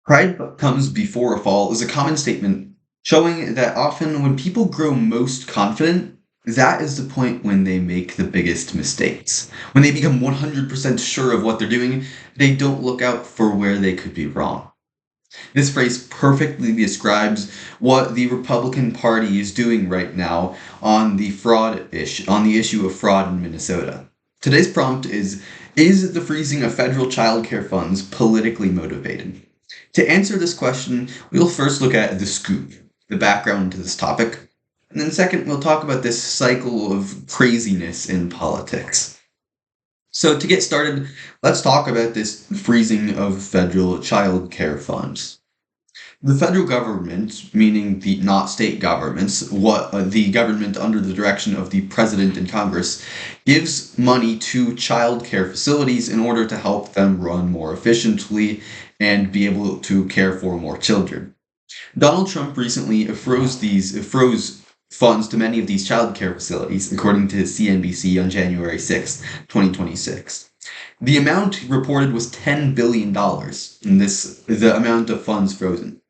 Pride comes before a fall is a common statement showing that often when people grow most confident, that is the point when they make the biggest mistakes. When they become 100% sure of what they're doing, they don't look out for where they could be wrong. This phrase perfectly describes what the Republican Party is doing right now on the issue of fraud in Minnesota. Today's prompt is the freezing of federal childcare funds politically motivated? To answer this question, we'll first look at the scoop, the background to this topic, and then second, we'll talk about this cycle of craziness in politics. So to get started, let's talk about this freezing of federal child care funds. The federal government, meaning the not state governments, the government under the direction of the president and Congress, gives money to child care facilities in order to help them run more efficiently and be able to care for more children. Donald Trump recently froze funds to many of these child care facilities, according to CNBC on January 6, 2026. The amount reported was $10 billion in the amount of funds frozen.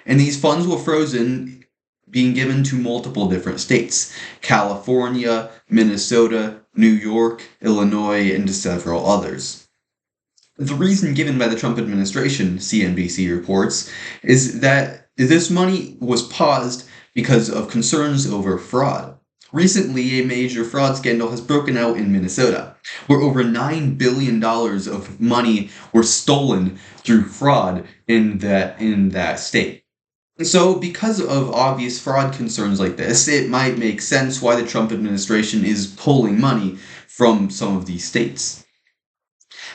And these funds were frozen being given to multiple different states: California, Minnesota, New York, Illinois, and several others. The reason given by the Trump administration, CNBC reports, is that this money was paused because of concerns over fraud. Recently, a major fraud scandal has broken out in Minnesota, where over $9 billion of money were stolen through fraud in that state. So, because of obvious fraud concerns like this, it might make sense why the Trump administration is pulling money from some of these states.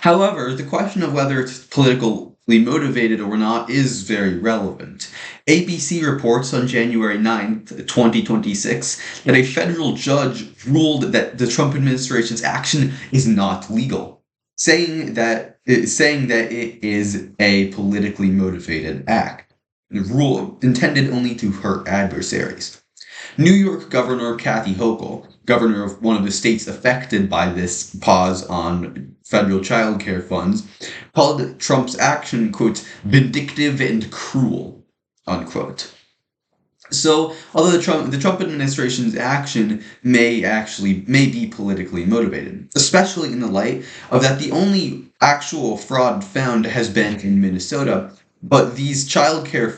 However, the question of whether it's politically motivated or not is very relevant. ABC reports on January 9th, 2026, that a federal judge ruled that the Trump administration's action is not legal, saying that it is a politically motivated act. The rule intended only to hurt adversaries. New York Governor Kathy Hochul, governor of one of the states affected by this pause on federal child care funds, called Trump's action, quote, vindictive and cruel, unquote. So, although the Trump administration's action may be politically motivated, especially in the light of that the only actual fraud found has been in Minnesota, but the childcare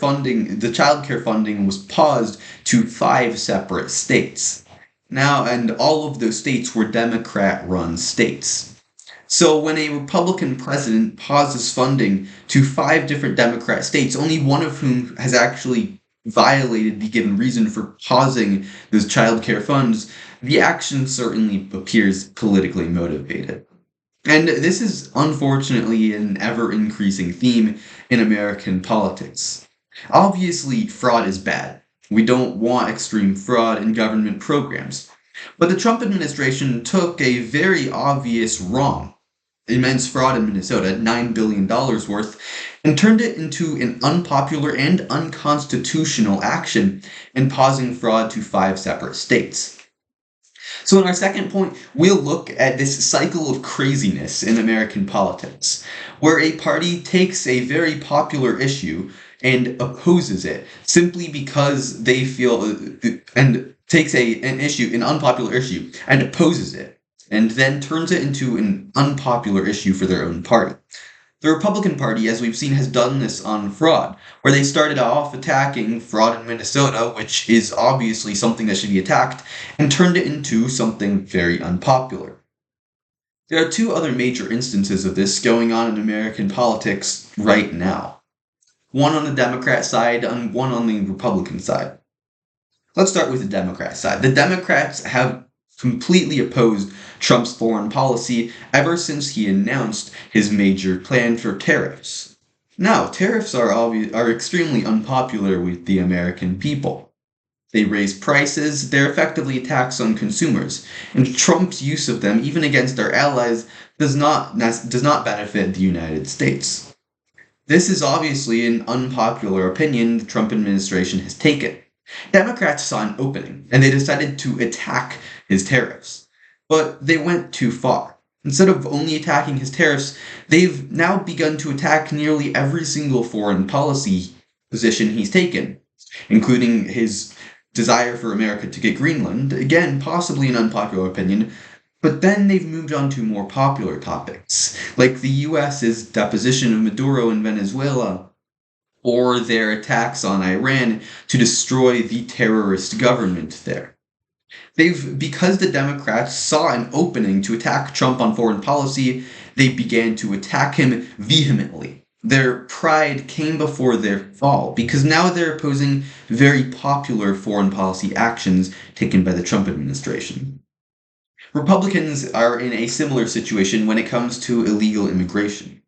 funding was paused to 5 separate states. Now, and all of those states were Democrat-run states. So when a Republican president pauses funding to 5 different Democrat states, only one of whom has actually violated the given reason for pausing those childcare funds, the action certainly appears politically motivated. And this is unfortunately an ever-increasing theme in American politics. Obviously, fraud is bad. We don't want extreme fraud in government programs. But the Trump administration took a very obvious wrong, immense fraud in Minnesota, $9 billion worth, and turned it into an unpopular and unconstitutional action in pausing fraud to 5 separate states. So in our second point, we'll look at this cycle of craziness in American politics, where a party takes a very popular issue and opposes it simply because they feel, and takes an unpopular issue, and opposes it, and then turns it into an unpopular issue for their own party. The Republican Party, as we've seen, has done this on fraud, where they started off attacking fraud in Minnesota, which is obviously something that should be attacked, and turned it into something very unpopular. There are 2 other major instances of this going on in American politics right now. One on the Democrat side and one on the Republican side. Let's start with the Democrat side. The Democrats have completely opposed Trump's foreign policy ever since he announced his major plan for tariffs. Now, tariffs are extremely unpopular with the American people. They raise prices, they're effectively a tax on consumers, and Trump's use of them, even against our allies, does not benefit the United States. This is obviously an unpopular opinion the Trump administration has taken. Democrats saw an opening, and they decided to attack his tariffs. But they went too far. Instead of only attacking his tariffs, they've now begun to attack nearly every single foreign policy position he's taken, including his desire for America to get Greenland, again, possibly an unpopular opinion, but then they've moved on to more popular topics, like the US's deposition of Maduro in Venezuela, or their attacks on Iran to destroy the terrorist government there. Because the Democrats saw an opening to attack Trump on foreign policy, they began to attack him vehemently. Their pride came before their fall, because now they're opposing very popular foreign policy actions taken by the Trump administration. Republicans are in a similar situation when it comes to illegal immigration.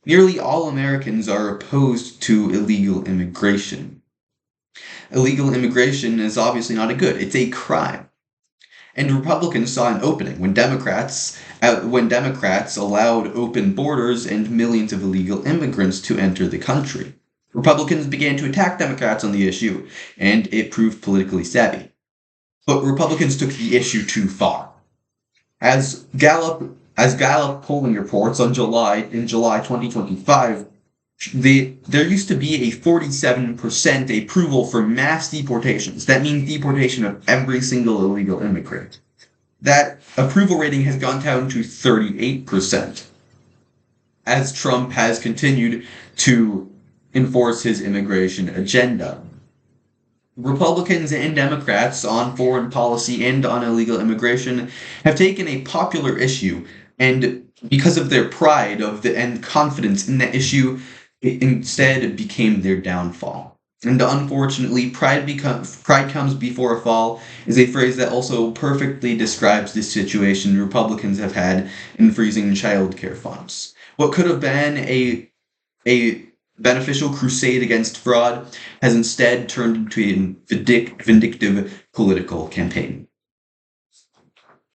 Nearly all Americans are opposed to illegal immigration. Illegal immigration is obviously not a good, it's a crime. And Republicans saw an opening when Democrats allowed open borders and millions of illegal immigrants to enter the country. Republicans began to attack Democrats on the issue, and it proved politically savvy. But Republicans took the issue too far. As Gallup polling reports in July 2025, there used to be a 47% approval for mass deportations. That means deportation of every single illegal immigrant. That approval rating has gone down to 38%, as Trump has continued to enforce his immigration agenda. Republicans and Democrats on foreign policy and on illegal immigration have taken a popular issue, and because of their pride and confidence in that issue, it instead became their downfall. And unfortunately, pride comes before a fall is a phrase that also perfectly describes the situation Republicans have had in freezing childcare funds. What could have been a beneficial crusade against fraud has instead turned into a vindictive political campaign.